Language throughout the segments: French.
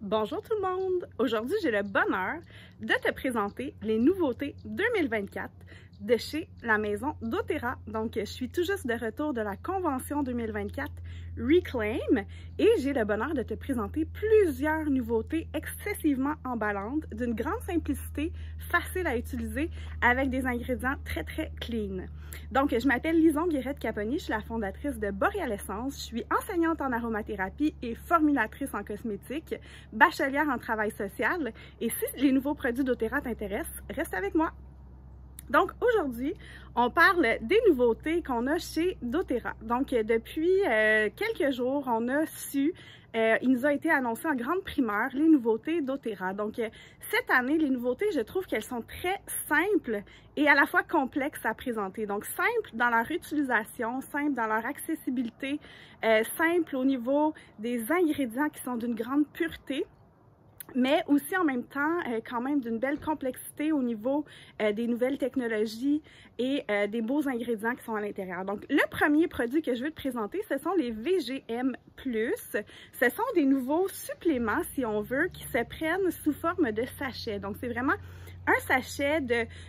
Bonjour tout le monde! Aujourd'hui, j'ai le bonheur de te présenter les nouveautés 2024 de chez la maison doTERRA. Donc, je suis tout juste de retour de la convention 2024 Reclaim et j'ai le bonheur de te présenter plusieurs nouveautés excessivement emballantes, d'une grande simplicité, facile à utiliser, avec des ingrédients très clean. Donc, je m'appelle Lison Guérette-Caponi, je suis la fondatrice de Boreal Essence, je suis enseignante en aromathérapie et formulatrice en cosmétique, bachelière en travail social. Et si les nouveaux produits doTERRA t'intéressent, reste avec moi! Donc aujourd'hui, on parle des nouveautés qu'on a chez doTERRA. Donc depuis quelques jours, on a su, il nous a été annoncé en grande primeur les nouveautés doTERRA. Donc cette année, les nouveautés, je trouve qu'elles sont très simples et à la fois complexes à présenter. Donc simples dans leur utilisation, simples dans leur accessibilité, simples au niveau des ingrédients qui sont d'une grande pureté, mais aussi en même temps quand même d'une belle complexité au niveau des nouvelles technologies et des beaux ingrédients qui sont à l'intérieur. Donc le premier produit que je veux te présenter, ce sont les VGM+. Ce sont des nouveaux suppléments, si on veut, qui se prennent sous forme de sachet. Donc c'est vraiment un sachet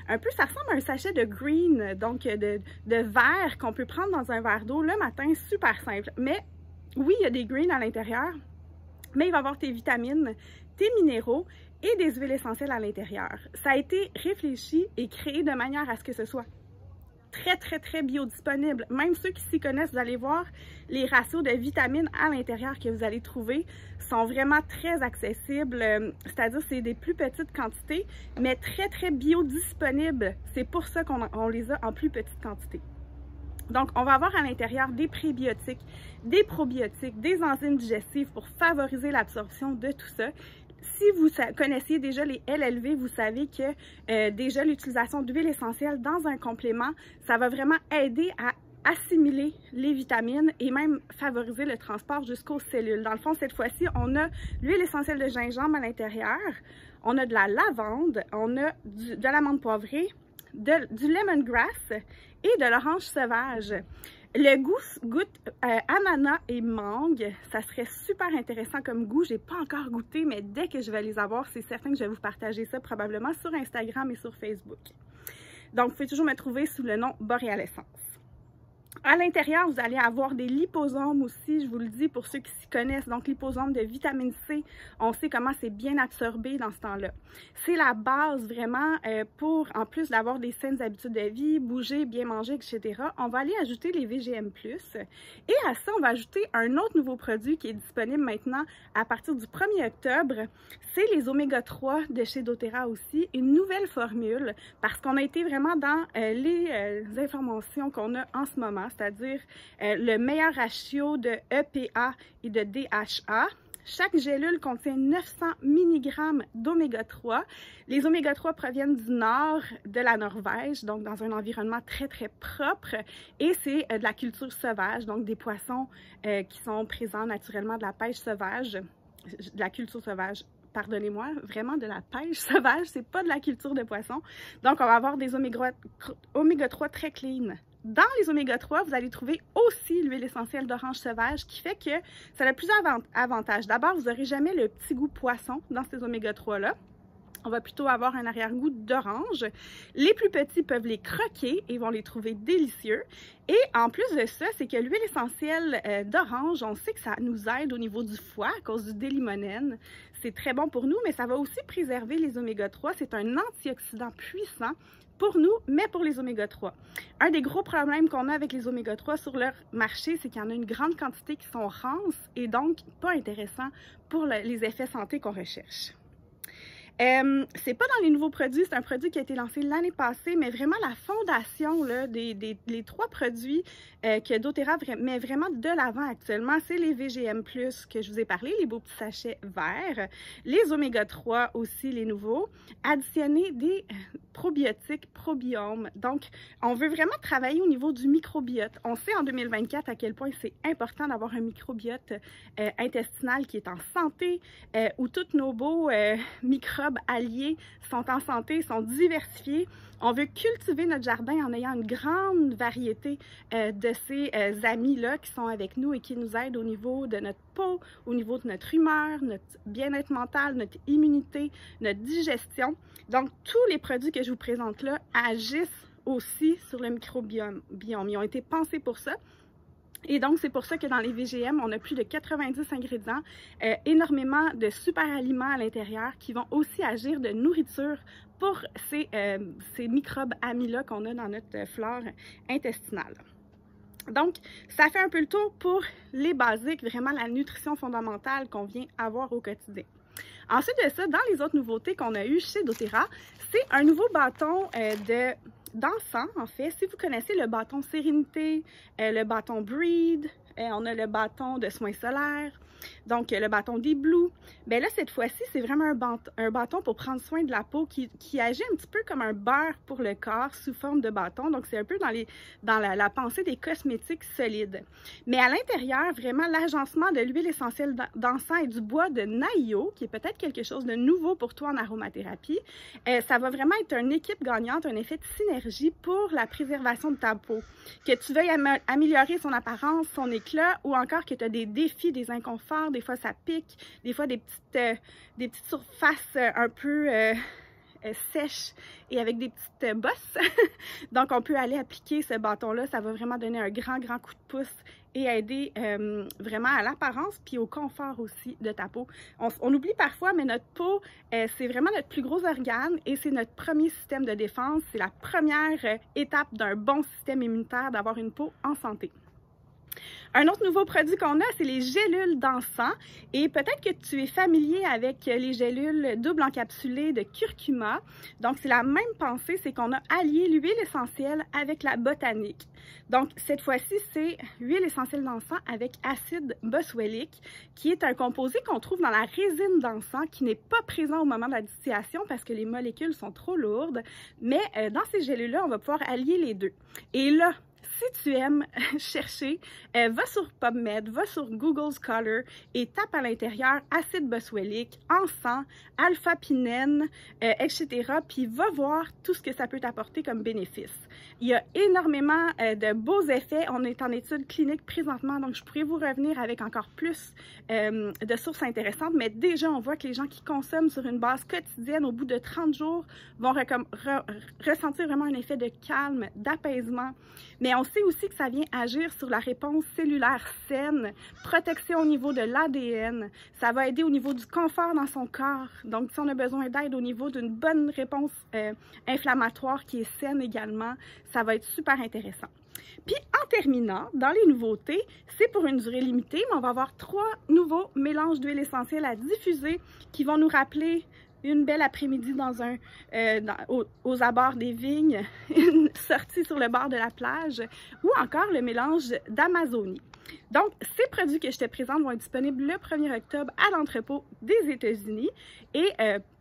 ça ressemble à un sachet de green, donc de verre qu'on peut prendre dans un verre d'eau le matin, super simple. Mais oui, il y a des greens à l'intérieur, mais il va y avoir tes vitamines, tes minéraux et des huiles essentielles à l'intérieur. Ça a été réfléchi et créé de manière à ce que ce soit très biodisponible. Même ceux qui s'y connaissent, vous allez voir, les ratios de vitamines à l'intérieur que vous allez trouver sont vraiment très accessibles, c'est-à-dire c'est des plus petites quantités, mais très biodisponibles. C'est pour ça qu'on les a en plus petite quantité. Donc, on va avoir à l'intérieur des prébiotiques, des probiotiques, des enzymes digestives pour favoriser l'absorption de tout ça. Si vous connaissiez déjà les LLV, vous savez que déjà l'utilisation d'huile essentielle dans un complément, ça va vraiment aider à assimiler les vitamines et même favoriser le transport jusqu'aux cellules. Dans le fond, cette fois-ci, on a l'huile essentielle de gingembre à l'intérieur, on a de la lavande, on a de l'amande poivrée, du lemongrass et de l'orange sauvage. Le goût goûte ananas et mangue. Ça serait super intéressant comme goût. J'ai pas encore goûté, mais dès que je vais les avoir, c'est certain que je vais vous partager ça probablement sur Instagram et sur Facebook. Donc, vous pouvez toujours me trouver sous le nom Boreal Essence. À l'intérieur, vous allez avoir des liposomes aussi, je vous le dis pour ceux qui s'y connaissent. Donc, liposomes de vitamine C, on sait comment c'est bien absorbé dans ce temps-là. C'est la base vraiment pour, en plus d'avoir des saines habitudes de vie, bouger, bien manger, etc. On va aller ajouter les VGM+. Et à ça, on va ajouter un autre nouveau produit qui est disponible maintenant à partir du 1er octobre. C'est les oméga 3 de chez doTERRA aussi, une nouvelle formule parce qu'on a été vraiment dans les informations qu'on a en ce moment, c'est-à-dire le meilleur ratio de EPA et de DHA. Chaque gélule contient 900 mg d'oméga 3. Les oméga 3 proviennent du nord de la Norvège, donc dans un environnement très propre. Et c'est de la culture sauvage, donc des poissons qui sont présents naturellement de la pêche sauvage, de la culture sauvage. Pardonnez-moi, vraiment de la pêche sauvage, c'est pas de la culture de poissons. Donc, on va avoir des oméga 3 très clean. Dans les oméga 3, vous allez trouver aussi l'huile essentielle d'orange sauvage qui fait que ça a plusieurs avantages. D'abord, vous n'aurez jamais le petit goût poisson dans ces oméga 3-là. On va plutôt avoir un arrière-goût d'orange. Les plus petits peuvent les croquer et vont les trouver délicieux. Et en plus de ça, c'est que l'huile essentielle d'orange, on sait que ça nous aide au niveau du foie à cause du délimonène. C'est très bon pour nous, mais ça va aussi préserver les oméga 3. C'est un antioxydant puissant pour nous, mais pour les oméga 3. Un des gros problèmes qu'on a avec les oméga 3 sur leur marché, c'est qu'il y en a une grande quantité qui sont rances et donc pas intéressants pour les effets santé qu'on recherche. C'est pas dans les nouveaux produits, c'est un produit qui a été lancé l'année passée, mais vraiment la fondation là, les trois produits que doTERRA met vraiment de l'avant actuellement, c'est les VGM+, que je vous ai parlé, les beaux petits sachets verts, les oméga 3 aussi, les nouveaux, additionner des probiotiques, probiomes. Donc, on veut vraiment travailler au niveau du microbiote. On sait en 2024 à quel point c'est important d'avoir un microbiote intestinal qui est en santé, où tous nos beaux microbes microbes alliés sont en santé, sont diversifiés. On veut cultiver notre jardin en ayant une grande variété de ces amis-là qui sont avec nous et qui nous aident au niveau de notre peau, au niveau de notre humeur, notre bien-être mental, notre immunité, notre digestion. Donc, tous les produits que je vous présente là agissent aussi sur le microbiome. Ils ont été pensés pour ça. Et donc, c'est pour ça que dans les VGM, on a plus de 90 ingrédients, énormément de super aliments à l'intérieur qui vont aussi agir de nourriture pour ces microbes amis-là qu'on a dans notre flore intestinale. Donc, ça fait un peu le tour pour les basiques, vraiment la nutrition fondamentale qu'on vient avoir au quotidien. Ensuite de ça, dans les autres nouveautés qu'on a eues chez doTERRA, c'est un nouveau bâton d'encens, en fait. Si vous connaissez le bâton Sérénité, le bâton Breed, on a le bâton de soins solaires, donc le bâton des Blue. Bien là, cette fois-ci, c'est vraiment un bâton pour prendre soin de la peau qui agit un petit peu comme un beurre pour le corps sous forme de bâton. Donc, c'est un peu dans la pensée des cosmétiques solides. Mais à l'intérieur, vraiment, l'agencement de l'huile essentielle d'encens et du bois de Naïo, qui est peut-être quelque chose de nouveau pour toi en aromathérapie, ça va vraiment être une équipe gagnante, un effet de synergie pour la préservation de ta peau. Que tu veuilles améliorer son apparence, son éclat, ou encore que tu as des défis, des inconforts, des fois ça pique, des fois des petites surfaces un peu sèches et avec des petites bosses. Donc on peut aller appliquer ce bâton-là, ça va vraiment donner un grand coup de pouce et aider vraiment à l'apparence puis au confort aussi de ta peau. On oublie parfois, mais notre peau, c'est vraiment notre plus gros organe et c'est notre premier système de défense. C'est la première étape d'un bon système immunitaire, d'avoir une peau en santé. Un autre nouveau produit qu'on a, c'est les gélules d'encens. Et peut-être que tu es familier avec les gélules double encapsulées de curcuma. Donc, c'est la même pensée, c'est qu'on a allié l'huile essentielle avec la botanique. Donc, cette fois-ci, c'est huile essentielle d'encens avec acide boswellique, qui est un composé qu'on trouve dans la résine d'encens, qui n'est pas présent au moment de la distillation parce que les molécules sont trop lourdes. Mais dans ces gélules-là, on va pouvoir allier les deux. Et là, si tu aimes chercher, va sur PubMed, va sur Google Scholar et tape à l'intérieur acide boswellique, encens, alpha-pinène, etc. Puis va voir tout ce que ça peut t'apporter comme bénéfice. Il y a énormément de beaux effets. On est en études cliniques présentement, donc je pourrais vous revenir avec encore plus de sources intéressantes. Mais déjà, on voit que les gens qui consomment sur une base quotidienne, au bout de 30 jours, vont ressentir vraiment un effet de calme, d'apaisement. Mais on sait aussi que ça vient agir sur la réponse cellulaire saine, protection au niveau de l'ADN, ça va aider au niveau du confort dans son corps. Donc, si on a besoin d'aide au niveau d'une bonne réponse inflammatoire qui est saine également, ça va être super intéressant. Puis, en terminant, dans les nouveautés, c'est pour une durée limitée, mais on va avoir 3 nouveaux mélanges d'huile essentielle à diffuser qui vont nous rappeler une belle après-midi aux abords des vignes, une sortie sur le bord de la plage ou encore le mélange d'Amazonie. Donc, ces produits que je te présente vont être disponibles le 1er octobre à l'entrepôt des États-Unis et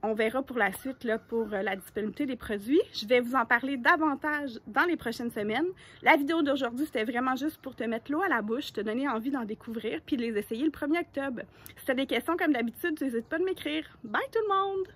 on verra pour la suite là, pour la disponibilité des produits. Je vais vous en parler davantage dans les prochaines semaines. La vidéo d'aujourd'hui, c'était vraiment juste pour te mettre l'eau à la bouche, te donner envie d'en découvrir puis de les essayer le 1er octobre. Si tu as des questions comme d'habitude, n'hésite pas à m'écrire. Bye tout le monde!